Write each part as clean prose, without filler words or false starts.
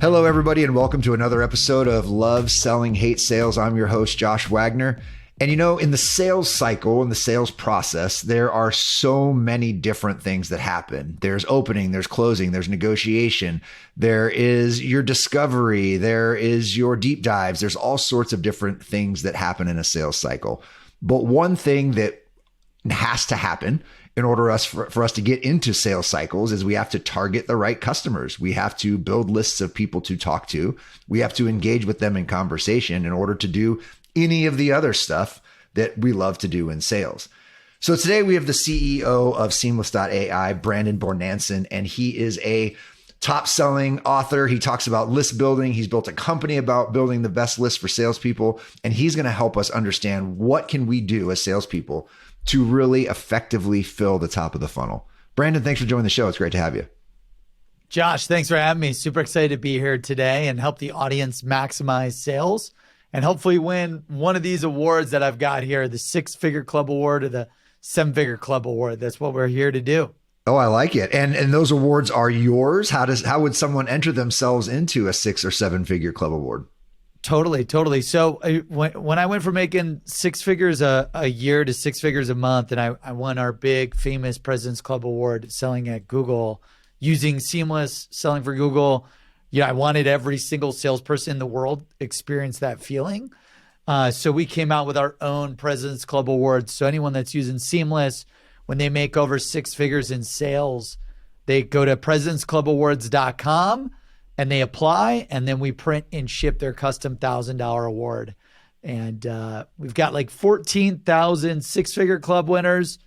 Hello, everybody, and welcome to another episode of Love Selling, Hate Sales. I'm your host, Josh Wagner. And in the sales cycle, in the sales process, there are so many different things that happen. There's opening, there's closing, there's negotiation, there is your discovery, there is your deep dives. There's all sorts of different things that happen in a sales cycle. But one thing that has to happen in order for us to get into sales cycles is we have to target the right customers. We have to build lists of people to talk to. We have to engage with them in conversation in order to do any of the other stuff that we love to do in sales. So today we have the CEO of Seamless.ai, Brandon Bornancin, and he is a top selling author. He talks about list building. He's built a company about building the best list for salespeople, and he's going to help us understand what can we do as salespeople to really effectively fill the top of the funnel. Brandon, thanks for joining the show. It's great to have you. Josh, thanks for having me. Super excited to be here today and help the audience maximize sales and hopefully win one of these awards that I've got here, the 6-Figure Club Award or the 7-Figure Club Award. That's what we're here to do. Oh, I like it. And those awards are yours. How would someone enter themselves into a 6 or 7-Figure Club Award? Totally. So when I went from making 6 figures a year to 6 figures a month, and I won our big famous President's Club Award selling at Google, using Seamless, selling for Google, I wanted every single salesperson in the world experience that feeling. So we came out with our own President's Club Awards. So anyone that's using Seamless, when they make over 6 figures in sales, they go to presidentsclubawards.com and they apply, and then we print and ship their custom $1,000 award. And we've got like 14,000 6-figure club winners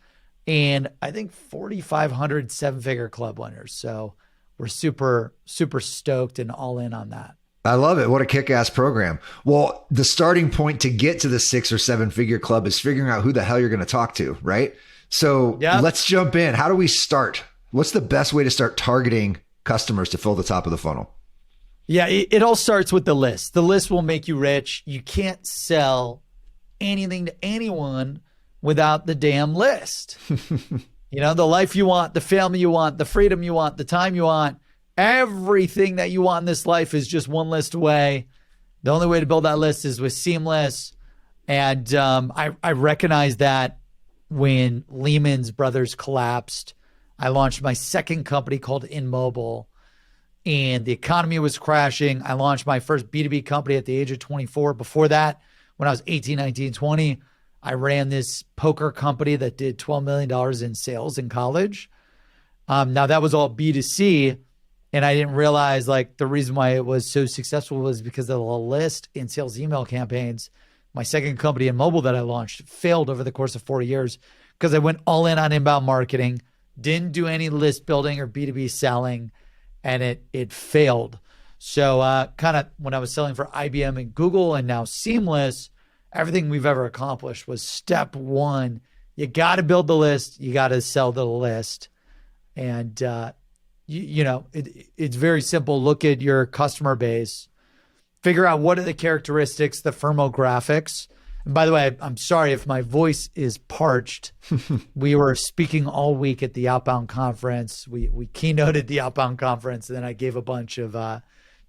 and I think 4,500 7-figure club winners. So we're super stoked and all in on that. I love it. What a kick-ass program. Well, the starting point to get to the 6 or 7-figure club is figuring out who the hell you're going to talk to, right? So Let's jump in. How do we start? What's the best way to start targeting customers to fill the top of the funnel? Yeah, it all starts with the list. The list will make you rich. You can't sell anything to anyone without the damn list. The life you want, the family you want, the freedom you want, the time you want, everything that you want in this life is just one list away. The only way to build that list is with Seamless. And I recognized that when Lehman Brothers collapsed. I launched my second company called InMobile, and the economy was crashing. I launched my first B2B company at the age of 24. Before that, when I was 18, 19, 20, I ran this poker company that did $12 million in sales in college. Now that was all B2C, and I didn't realize the reason why it was so successful was because of the list in sales email campaigns. My second company InMobile that I launched failed over the course of 4 years because I went all in on inbound marketing, didn't do any list building or B2B selling, and it failed. So kind of when I was selling for IBM and Google and now Seamless, everything we've ever accomplished was step one. You got to build the list. You got to sell the list. And, it's very simple. Look at your customer base. Figure out what are the characteristics, the firmographics. And by the way, I'm sorry if my voice is parched. We were speaking all week at the Outbound Conference. We keynoted the Outbound Conference, and then I gave a bunch of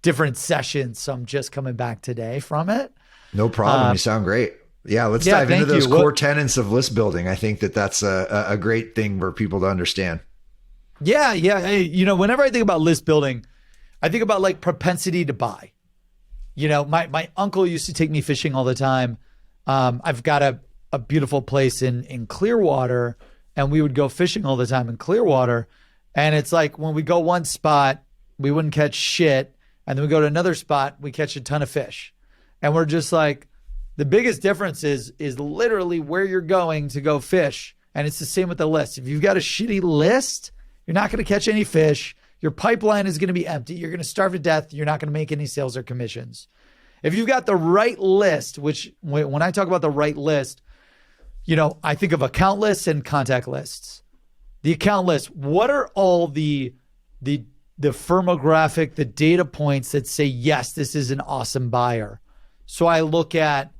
different sessions. So I'm just coming back today from it. No problem. You sound great. Yeah, let's dive into those core tenets of list building. I think that's a great thing for people to understand. Yeah. Hey, whenever I think about list building, I think about propensity to buy. My uncle used to take me fishing all the time. I've got a beautiful place in Clearwater, and we would go fishing all the time in Clearwater. And it's like when we go one spot, we wouldn't catch shit. And then we go to another spot, we catch a ton of fish. And we're just the biggest difference is literally where you're going to go fish. And it's the same with the list. If you've got a shitty list, you're not going to catch any fish. Your pipeline is going to be empty. You're going to starve to death. You're not going to make any sales or commissions. If you've got the right list, which when I talk about the right list, I think of account lists and contact lists. The account list, what are all the firmographic, the data points that say, yes, this is an awesome buyer? So I look at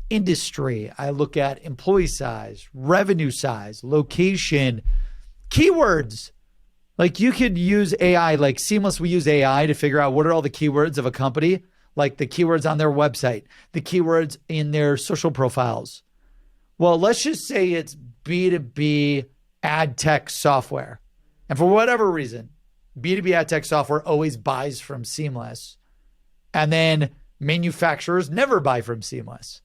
industry, I look at employee size, revenue size, location, keywords. Like you could use AI, like Seamless, we use AI to figure out what are all the keywords of a company, like the keywords on their website, the keywords in their social profiles. Well, let's just say it's B2B ad tech software. And for whatever reason, B2B ad tech software always buys from Seamless. And then manufacturers never buy from Seamless.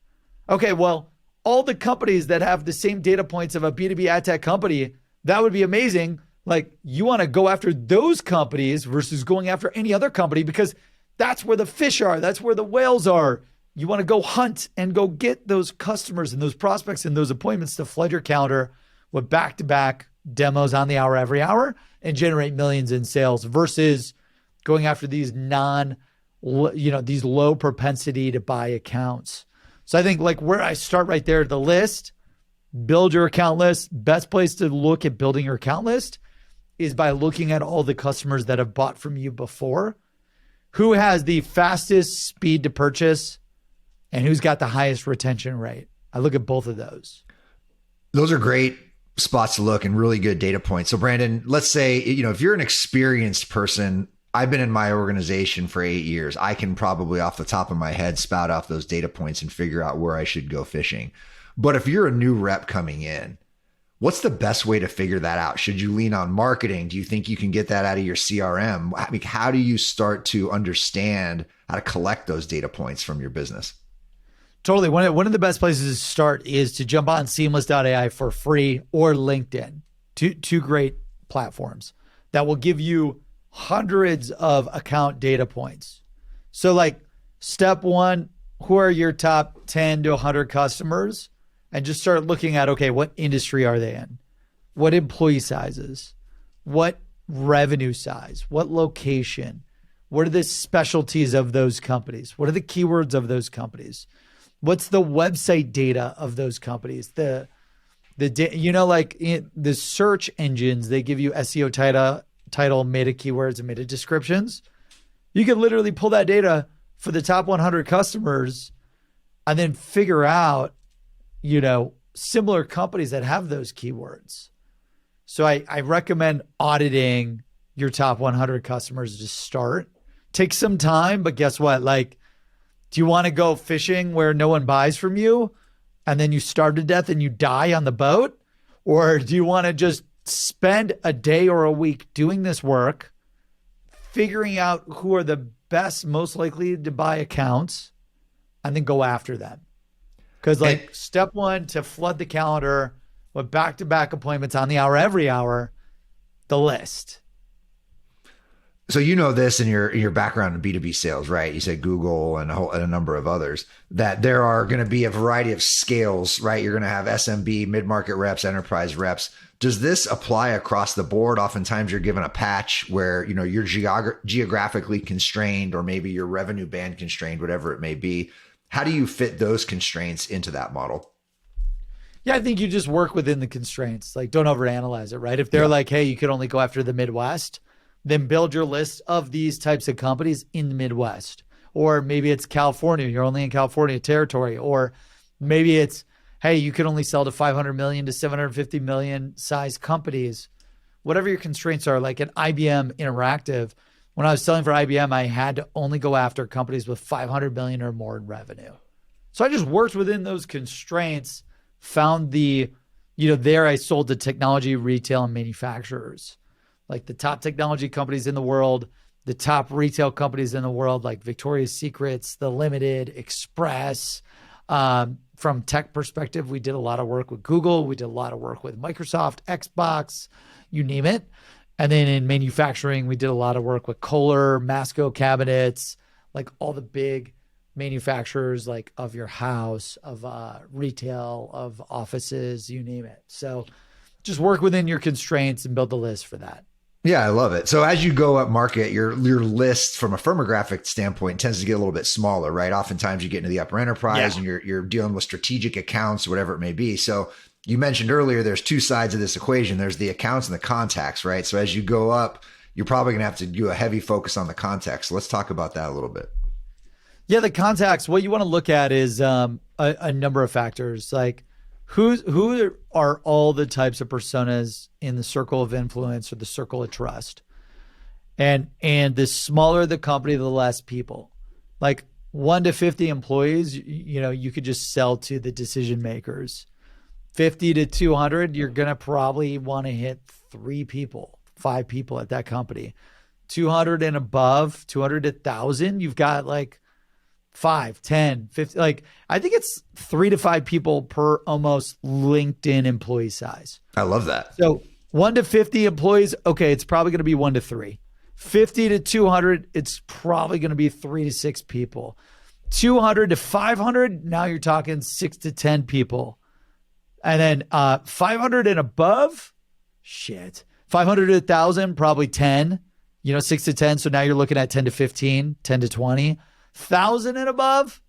Okay, well, all the companies that have the same data points of a B2B ad tech company, that would be amazing. Like you want to go after those companies versus going after any other company because that's where the fish are. That's where the whales are. You want to go hunt and go get those customers and those prospects and those appointments to flood your calendar with back-to-back demos on the hour every hour and generate millions in sales versus going after these these low propensity to buy accounts. So I think like where I start right there, the list, build your account list. Best place to look at building your account list is by looking at all the customers that have bought from you before, who has the fastest speed to purchase and who's got the highest retention rate. I look at both of those. Those are great spots to look and really good data points. So Brandon, let's say, if you're an experienced person, I've been in my organization for 8 years. I can probably off the top of my head spout off those data points and figure out where I should go fishing. But if you're a new rep coming in, what's the best way to figure that out? Should you lean on marketing? Do you think you can get that out of your CRM? I mean, how do you start to understand how to collect those data points from your business? Totally. One of the best places to start is to jump on Seamless.ai for free or LinkedIn. Two great platforms that will give you hundreds of account data points. So like step one, who are your top 10 to 100 customers? And just start looking at, okay, what industry are they in? What employee sizes? What revenue size? What location? What are the specialties of those companies? What are the keywords of those companies? What's the website data of those companies? The search engines, they give you SEO title, meta keywords, and meta descriptions. You can literally pull that data for the top 100 customers and then figure out, similar companies that have those keywords. So I recommend auditing your top 100 customers to start. Take some time, but guess what? Like, do you want to go fishing where no one buys from you and then you starve to death and you die on the boat? Or do you want to just spend a day or a week doing this work, figuring out who are the best, most likely to buy accounts, and then go after them? Because step one, to flood the calendar with back-to-back appointments on the hour, every hour, the list. So this in your background in B2B sales, right? You said Google and a number of others, that there are going to be a variety of scales, right? You're going to have SMB, mid-market reps, enterprise reps. Does this apply across the board? Oftentimes you're given a patch where, you're geographically constrained, or maybe your revenue band constrained, whatever it may be. How do you fit those constraints into that model? Yeah, I think you just work within the constraints. Like, don't overanalyze it, right? If they're like, hey, you could only go after the Midwest, then build your list of these types of companies in the Midwest. Or maybe it's California, you're only in California territory. Or maybe it's, hey, you can only sell to 500 million to 750 million size companies. Whatever your constraints are, like at IBM Interactive, when I was selling for IBM, I had to only go after companies with 500 million or more in revenue. So I just worked within those constraints, found there I sold to technology, retail, and manufacturers. Like the top technology companies in the world, the top retail companies in the world, like Victoria's Secrets, The Limited, Express. From tech perspective, we did a lot of work with Google. We did a lot of work with Microsoft, Xbox, you name it. And then in manufacturing, we did a lot of work with Kohler, Masco Cabinets, like all the big manufacturers, like of your house, of retail, of offices, you name it. So just work within your constraints and build the list for that. Yeah, I love it. So as you go up market, your list from a firmographic standpoint tends to get a little bit smaller, right? Oftentimes you get into the upper enterprise and you're dealing with strategic accounts, whatever it may be. So you mentioned earlier, there's two sides of this equation. There's the accounts and the contacts, right? So as you go up, you're probably going to have to do a heavy focus on the contacts. So let's talk about that a little bit. Yeah, the contacts, what you want to look at is a number of factors, like Who are all the types of personas in the circle of influence or the circle of trust? And the smaller the company, the less people. Like 1 to 50 employees, you could just sell to the decision makers. 50 to 200, you're going to probably want to hit 3 people, 5 people at that company. 200 and above, 200 to 1,000, you've got like 5, 10, 50. Like, I think it's 3 to 5 people per almost LinkedIn employee size. I love that. So 1 to 50 employees, okay, it's probably going to be 1 to 3. 50 to 200, it's probably going to be 3 to 6 people. 200 to 500, now you're talking 6 to 10 people. And then 500 and above, 500 to 1,000, probably 10, 6 to 10. So now you're looking at 10 to 15, 10 to 20. 1,000 and above,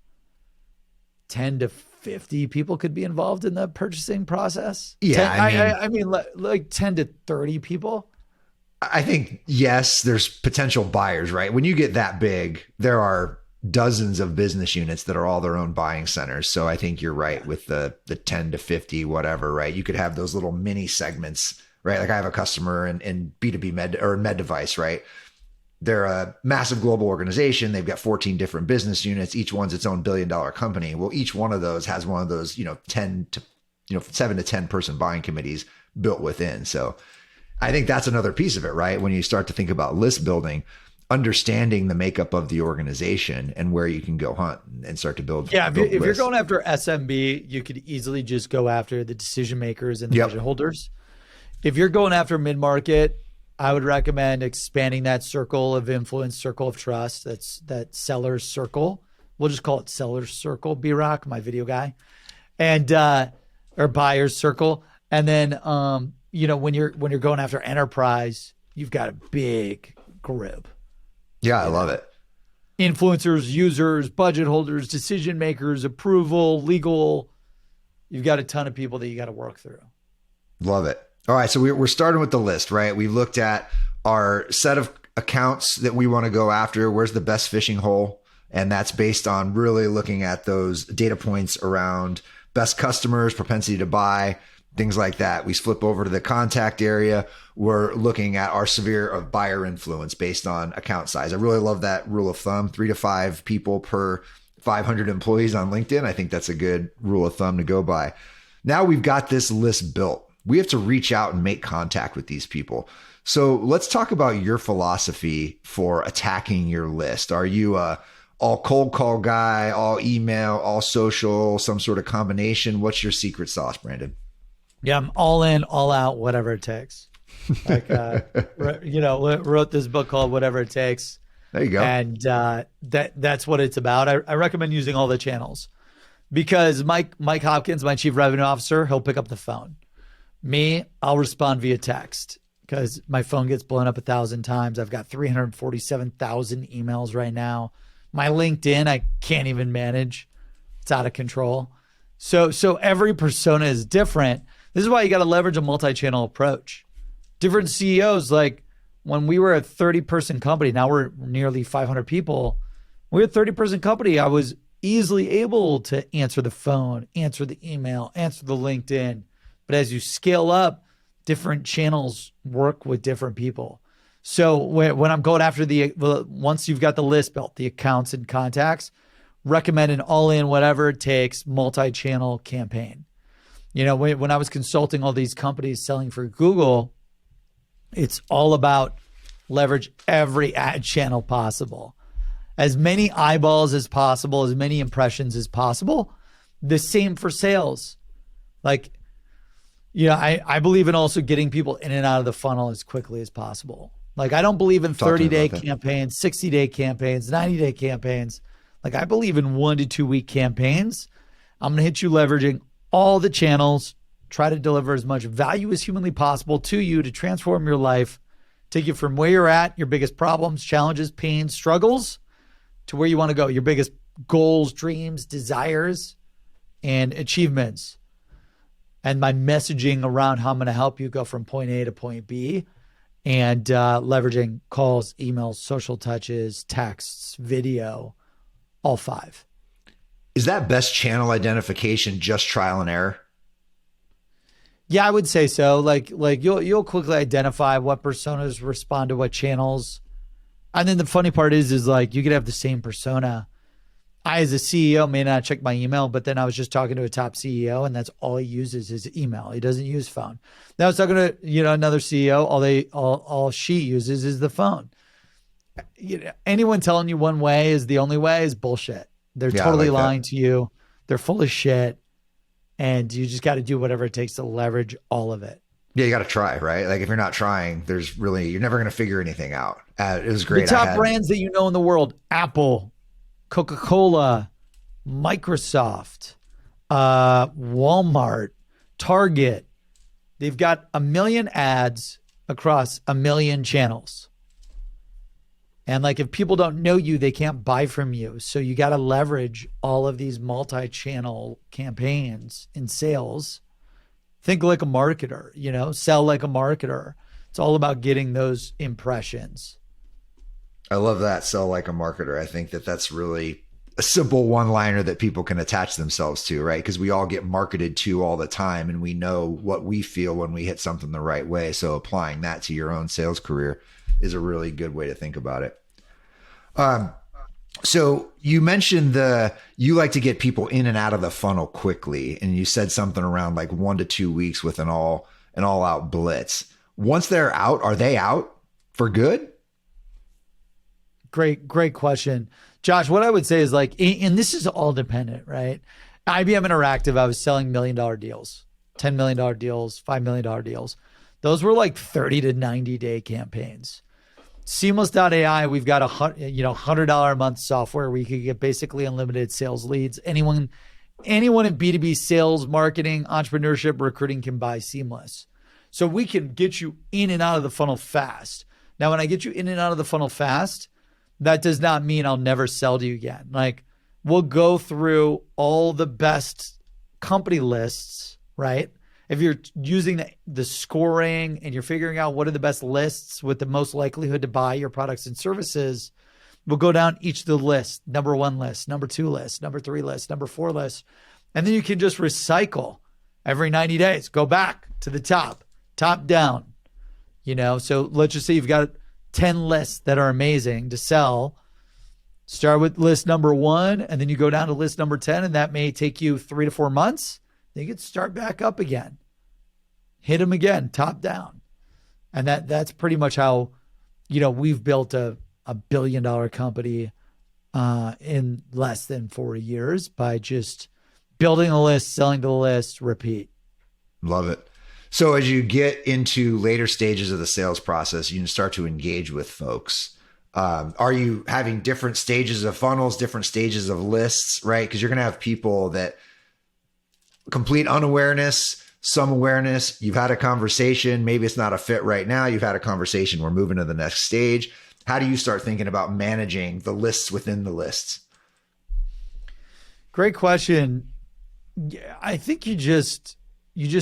10 to 50 people could be involved in the purchasing process. Yeah, I mean, like 10 to 30 people. I think, yes, there's potential buyers, right? When you get that big, there are dozens of business units that are all their own buying centers. So I think you're right with the 10 to 50, whatever, right? You could have those little mini segments, right? Like I have a customer in B2B med device, right? They're a massive global organization. They've got 14 different business units. Each one's its own billion-dollar company. Well, each one of those has one of those, 7 to 10 person buying committees built within. So I think that's another piece of it, right? When you start to think about list building, understanding the makeup of the organization and where you can go hunt and start to build. Yeah, if you're going after SMB, you could easily just go after the decision makers and the vision holders. If you're going after mid-market, I would recommend expanding that circle of influence, circle of trust. That's that seller's circle. We'll just call it seller's circle, B-Rock, my video guy, or buyer's circle. And then, when you're going after enterprise, you've got a big group. Yeah, I love it. Influencers, users, budget holders, decision makers, approval, legal. You've got a ton of people that you got to work through. Love it. All right. So we're starting with the list, right? We've looked at our set of accounts that we want to go after. Where's the best fishing hole? And that's based on really looking at those data points around best customers, propensity to buy, things like that. We flip over to the contact area. We're looking at our sphere of buyer influence based on account size. I really love that rule of thumb, 3 to 5 people per 500 employees on LinkedIn. I think that's a good rule of thumb to go by. Now we've got this list built. We have to reach out and make contact with these people. So let's talk about your philosophy for attacking your list. Are you all cold call guy, all email, all social, some sort of combination? What's your secret sauce, Brandon? Yeah, I'm all in, all out, whatever it takes. Like, wrote this book called Whatever It Takes. There you go. And that's what it's about. I recommend using all the channels because Mike Hopkins, my chief revenue officer, he'll pick up the phone. Me, I'll respond via text because my phone gets blown up 1,000 times. I've got 347,000 emails right now. My LinkedIn, I can't even manage. It's out of control. So every persona is different. This is why you got to leverage a multi-channel approach. Different CEOs, like when we were a 30-person company, now we're nearly 500 people. When we were a 30-person company, I was easily able to answer the phone, answer the email, answer the LinkedIn. But as you scale up, different channels work with different people. So when I'm going after once you've got the list built, the accounts and contacts, recommend an all-in, whatever it takes, multi-channel campaign. When I was consulting all these companies selling for Google, it's all about leverage every ad channel possible. As many eyeballs as possible, as many impressions as possible. The same for sales. Like, I believe in also getting people in and out of the funnel as quickly as possible. Like, I don't believe in 30-day campaigns, 60-day campaigns, 90-day campaigns. Like, I believe in 1 to 2 week campaigns. I'm going to hit you leveraging all the channels, try to deliver as much value as humanly possible to you to transform your life, take you from where you're at, your biggest problems, challenges, pains, struggles, to where you want to go, your biggest goals, dreams, desires, and achievements. And my messaging around how I'm going to help you go from point A to point B, and leveraging calls, emails, social touches, texts, video, all 5. Is that best channel identification just trial and error? Yeah, I would say so. Like you'll quickly identify what personas respond to what channels. And then the funny part is like you could have the same persona. I, as a CEO, may not check my email, but then I was just talking to a top CEO, and that's all he uses is email. He doesn't use phone. Now I was talking to another CEO. All she uses is the phone. Anyone telling you one way is the only way is bullshit. They're Yeah, I totally like that. lying to you. They're full of shit, and you just got to do whatever it takes to leverage all of it. Yeah, you got to try, right? Like if you're not trying, you're never going to figure anything out. It was The great. top brands that you know in the world: Apple, Coca-Cola, Microsoft, Walmart, Target. They've got 1 million ads across 1 million channels. And like if people don't know you, they can't buy from you. So you got to leverage all of these multi-channel campaigns in sales. Think like a marketer, sell like a marketer. It's all about getting those impressions. I love that. Sell like a marketer. I think that's really a simple one-liner that people can attach themselves to, right? Because we all get marketed to all the time, and we know what we feel when we hit something the right way. So applying that to your own sales career is a really good way to think about it. So you mentioned you like to get people in and out of the funnel quickly, and you said something around like 1 to 2 weeks with an all out blitz. Once they're out, are they out for good? Great question. Josh, what I would say is like, and this is all dependent, right? IBM Interactive, I was selling $1 million deals, $10 million deals, $5 million deals. Those were like 30 to 90 day campaigns. Seamless.ai, we've got $100 a month software where you can get basically unlimited sales leads. Anyone in B2B sales, marketing, entrepreneurship, recruiting can buy Seamless. So we can get you in and out of the funnel fast. Now, when I get you in and out of the funnel fast, that does not mean I'll never sell to you again. Like we'll go through all the best company lists, right? If you're using the scoring and you're figuring out what are the best lists with the most likelihood to buy your products and services, we'll go down each of the lists, number 1 list, number 2 list, number 3 list, number 4 list. And then you can just recycle every 90 days, go back to the top down, So let's just say you've got 10 lists that are amazing to sell. Start with list number 1, and then you go down to list number 10, and that may take you 3 to 4 months. Then you can start back up again. Hit them again, top down. And that's pretty much how, we've built a $1 billion company in less than 4 years by just building a list, selling to the list, repeat. Love it. So as you get into later stages of the sales process, you can start to engage with folks. Are you having different stages of funnels, different stages of lists, right? Because you're going to have people that complete unawareness, some awareness. You've had a conversation. Maybe it's not a fit right now. You've had a conversation. We're moving to the next stage. How do you start thinking about managing the lists within the lists? Great question. Yeah, I think you just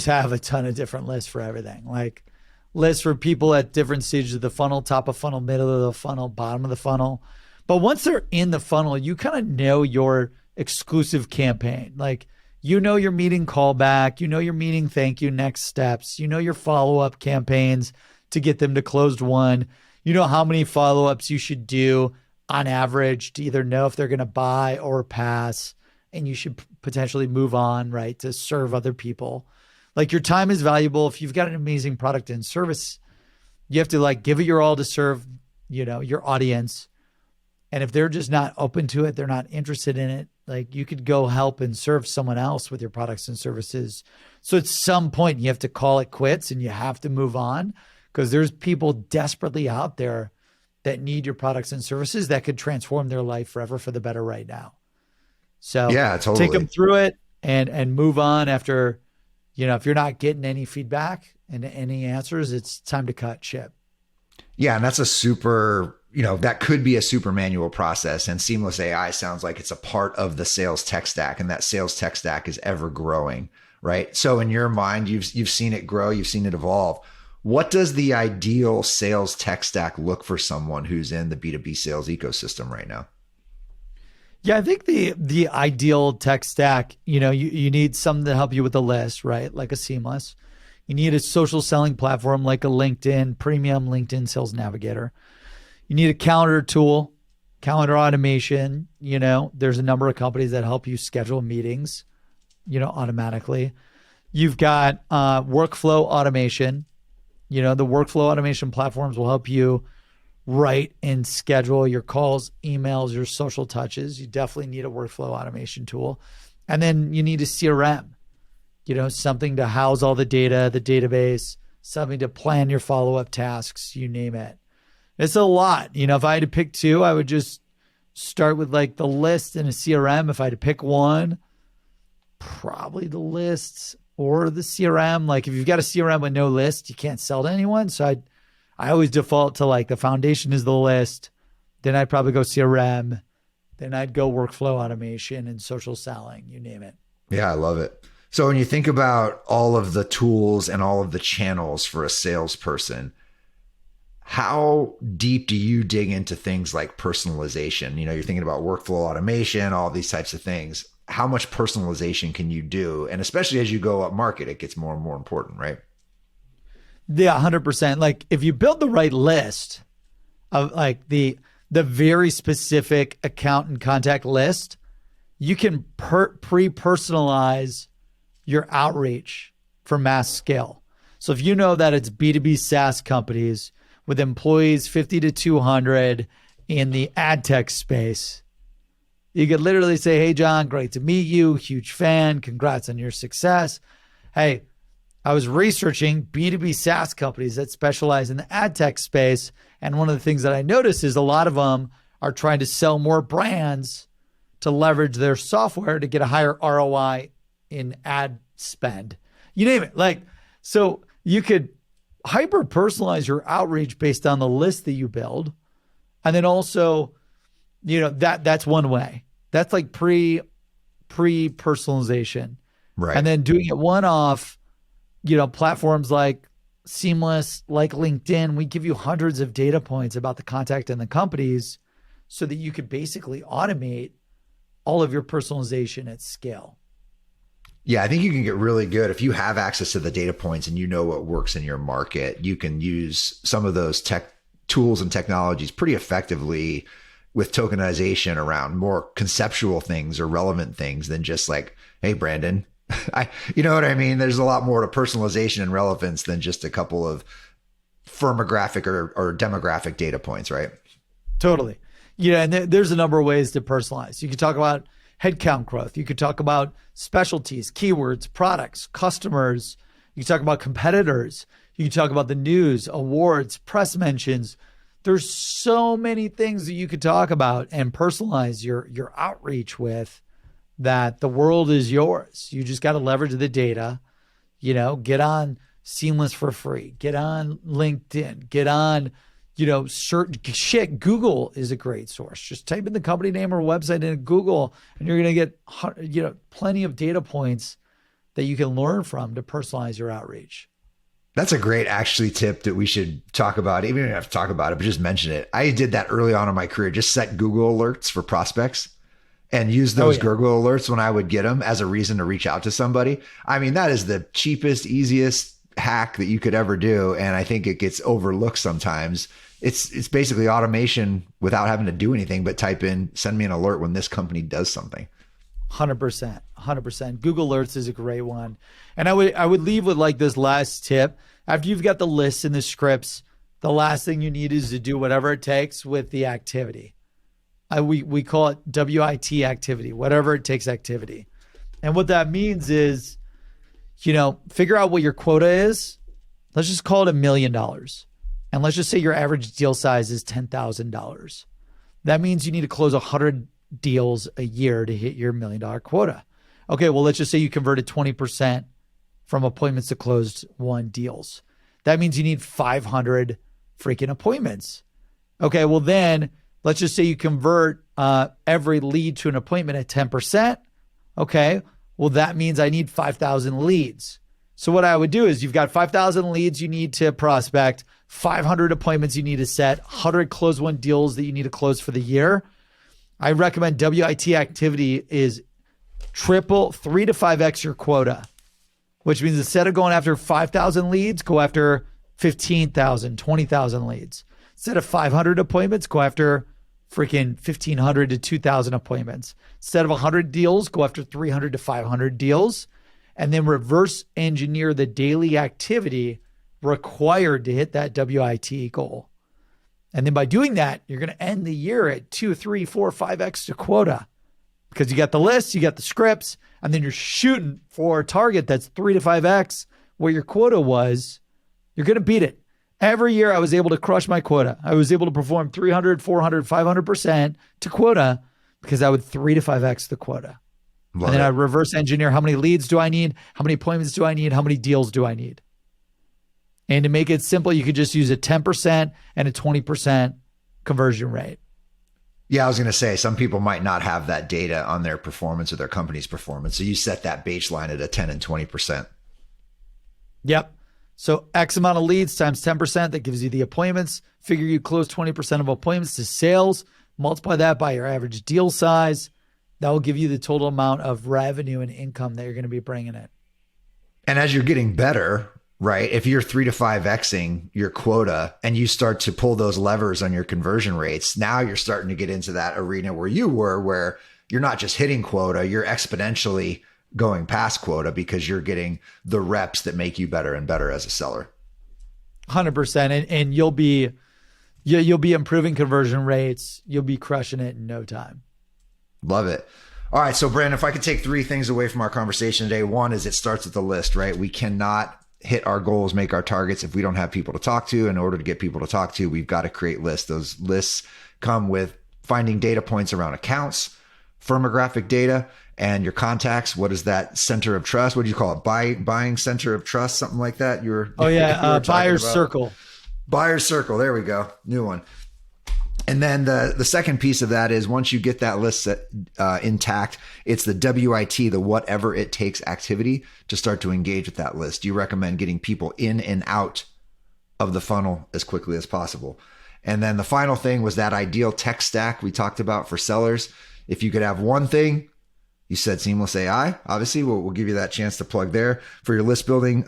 have a ton of different lists for everything. Like lists for people at different stages of the funnel, top of funnel, middle of the funnel, bottom of the funnel. But once they're in the funnel, you kind of know your exclusive campaign. Like, your meeting callback, your meeting thank you, next steps, your follow-up campaigns to get them to closed one. You know how many follow-ups you should do on average to either know if they're going to buy or pass. And you should potentially move on, right, to serve other people. Like your time is valuable. If you've got an amazing product and service, you have to like give it your all to serve, your audience. And if they're just not open to it, they're not interested in it, like you could go help and serve someone else with your products and services. So at some point you have to call it quits and you have to move on because there's people desperately out there that need your products and services that could transform their life forever for the better right now. So yeah, totally. Take them through it and move on after, if you're not getting any feedback and any answers, it's time to cut ship. Yeah. And that's a super, that could be a super manual process. And Seamless AI sounds like it's a part of the sales tech stack, and that sales tech stack is ever growing, right? So in your mind, you've seen it grow, you've seen it evolve. What does the ideal sales tech stack look for someone who's in the B2B sales ecosystem right now? Yeah, I think the ideal tech stack, you need something to help you with the list, right? Like a Seamless. You need a social selling platform like a LinkedIn, premium LinkedIn Sales Navigator. You need a calendar tool, calendar automation. There's a number of companies that help you schedule meetings, automatically. You've got workflow automation. The workflow automation platforms will help you write and schedule your calls, emails, your social touches. You definitely need a workflow automation tool. And then you need a CRM, something to house all the data, the database, something to plan your follow-up tasks, you name it. It's a lot. If I had to pick two, I would just start with like the list and a CRM. If I had to pick one, probably the lists or the CRM. Like if you've got a CRM with no list, you can't sell to anyone. So I always default to like the foundation is the list. Then I'd probably go CRM. Then I'd go workflow automation and social selling, you name it. Yeah, I love it. So when you think about all of the tools and all of the channels for a salesperson, how deep do you dig into things like personalization? You're thinking about workflow automation, all these types of things. How much personalization can you do? And especially as you go up market, it gets more and more important, right? Yeah, 100%. Like if you build the right list of like the very specific account and contact list, you can pre-personalize your outreach for mass scale. So if you know that it's B2B SaaS companies with employees 50 to 200 in the ad tech space, you could literally say, hey, John, great to meet you. Huge fan. Congrats on your success. Hey, I was researching B2B SaaS companies that specialize in the ad tech space. And one of the things that I noticed is a lot of them are trying to sell more brands to leverage their software to get a higher ROI in ad spend. You name it. Like, so you could hyper personalize your outreach based on the list that you build. And then also, that's one way. That's like pre-personalization. Right. And then doing it one-off, platforms like Seamless, like LinkedIn, we give you hundreds of data points about the contact and the companies so that you could basically automate all of your personalization at scale. Yeah, I think you can get really good if you have access to the data points and you know what works in your market. You can use some of those tech tools and technologies pretty effectively with tokenization around more conceptual things or relevant things than just like, hey, Brandon, you know what I mean? There's a lot more to personalization and relevance than just a couple of firmographic or demographic data points, right? Totally. And there's a number of ways to personalize. You could talk about headcount growth. You could talk about specialties, keywords, products, customers. You could talk about competitors. You could talk about the news, awards, press mentions. There's so many things that you could talk about and personalize your outreach with, that the world is yours. You just got to leverage the data, get on Seamless for free, get on LinkedIn, get on, search shit. Google is a great source. Just type in the company name or website in Google and you're going to get, plenty of data points that you can learn from to personalize your outreach. That's a great actually tip that we should talk about. Even if you don't have to talk about it, but just mention it. I did that early on in my career. Just set Google alerts for prospects and use those Google alerts when I would get them as a reason to reach out to somebody. I mean, that is the cheapest, easiest hack that you could ever do. And I think it gets overlooked sometimes. It's basically automation without having to do anything, but type in, send me an alert when this company does something. 100%. Google Alerts is a great one. And I would leave with like this last tip. After you've got the lists and the scripts, the last thing you need is to do whatever it takes with the activity. We call it WIT activity, whatever it takes activity. And what that means is, figure out what your quota is. Let's just call it $1 million. And let's just say your average deal size is $10,000. That means you need to close 100 deals a year to hit your $1 million quota. Okay, well, let's just say you converted 20% from appointments to closed won deals. That means you need 500 freaking appointments. Okay, well then let's just say you convert every lead to an appointment at 10%. Okay, well that means I need 5,000 leads. So what I would do is you've got 5,000 leads you need to prospect, 500 appointments you need to set, 100 closed won deals that you need to close for the year. I recommend WIT activity is 3 to 5x your quota. which means instead of going after 5,000 leads, go after 15,000, 20,000 leads. Instead of 500 appointments, go after freaking 1,500 to 2,000 appointments. Instead of 100 deals, go after 300 to 500 deals, and then reverse engineer the daily activity required to hit that WIT goal. And then by doing that, you're going to end the year at 2, 3, 4, 5x to quota, because you got the list, you got the scripts, and then you're shooting for a target that's 3 to 5x what your quota was. You're going to beat it. Every year I was able to crush my quota. I was able to perform 300, 400, 500% to quota because I would 3 to 5x the quota. And then I reverse engineer, how many leads do I need? How many appointments do I need? How many deals do I need? And to make it simple, you could just use a 10% and a 20% conversion rate. Yeah, I was going to say, some people might not have that data on their performance or their company's performance. So you set that baseline at a 10 and 20%. Yep. So X amount of leads times 10%, that gives you the appointments. Figure you close 20% of appointments to sales. Multiply that by your average deal size. That will give you the total amount of revenue and income that you're going to be bringing in. And as you're getting better, right, if you're 3 to 5xing your quota and you start to pull those levers on your conversion rates, now you're starting to get into that arena where you were, where you're not just hitting quota, you're exponentially going past quota because you're getting the reps that make you better and better as a seller. 100%. And you'll be improving conversion rates. You'll be crushing it in no time. Love it. All right. So Brandon, if I could take 3 things away from our conversation today, one is it starts with the list, right? We cannot hit our goals, make our targets if we don't have people to talk to. In order to get people to talk to, we've got to create lists. Those lists come with finding data points around accounts, firmographic data, and your contacts. What is that center of trust? What do you call it? Buying center of trust, something like that. Buyer's circle. Buyer's circle. There we go. New one. And then the second piece of that is once you get that list intact, it's the WIT, the whatever it takes activity to start to engage with that list. You recommend getting people in and out of the funnel as quickly as possible. And then the final thing was that ideal tech stack we talked about for sellers. If you could have one thing, you said Seamless AI. Obviously, we'll give you that chance to plug there for your list building,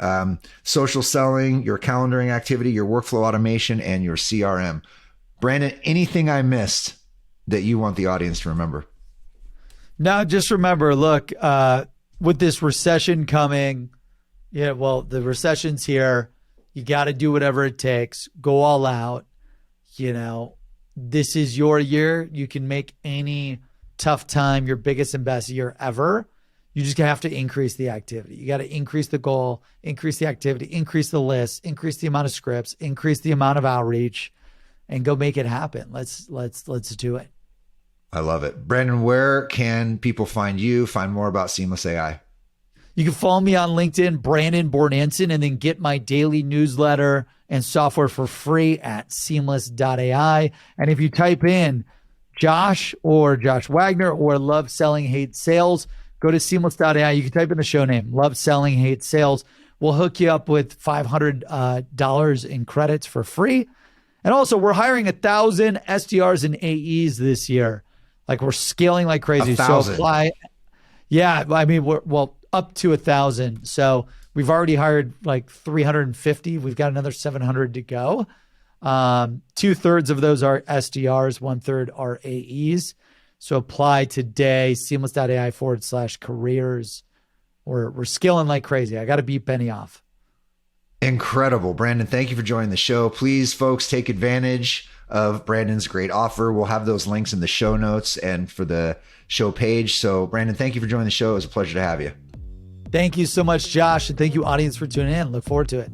social selling, your calendaring activity, your workflow automation, and your CRM. Brandon, anything I missed that you want the audience to remember? No, just remember, look, with this recession coming, the recession's here. You got to do whatever it takes. Go all out. This is your year. You can make any tough time your biggest and best year ever. You just have to increase the activity. You got to increase the goal, increase the activity, increase the list, increase the amount of scripts, increase the amount of outreach, and go make it happen. Let's do it. I love it. Brandon, where can people find you, find more about Seamless AI? You can follow me on LinkedIn, Brandon Bornancin, and then get my daily newsletter and software for free at Seamless.ai. And if you type in Josh or Josh Wagner or Love Selling Hate Sales, go to Seamless.ai. You can type in the show name, Love Selling Hate Sales. We'll hook you up with $500 in credits for free. And also, we're hiring 1,000 SDRs and AEs this year. Like, we're scaling like crazy. 1,000. So apply. Yeah, I mean, we're up to 1,000. So we've already hired like 350. We've got another 700 to go. 2/3 of those are SDRs, 1/3 are AEs. So apply today, seamless.ai/careers. We're scaling like crazy. I got to beat Benny off. Incredible. Brandon, thank you for joining the show. Please, folks, take advantage of Brandon's great offer. We'll have those links in the show notes and for the show page. So, Brandon, thank you for joining the show. It was a pleasure to have you. Thank you so much, Josh. And thank you, audience, for tuning in. Look forward to it.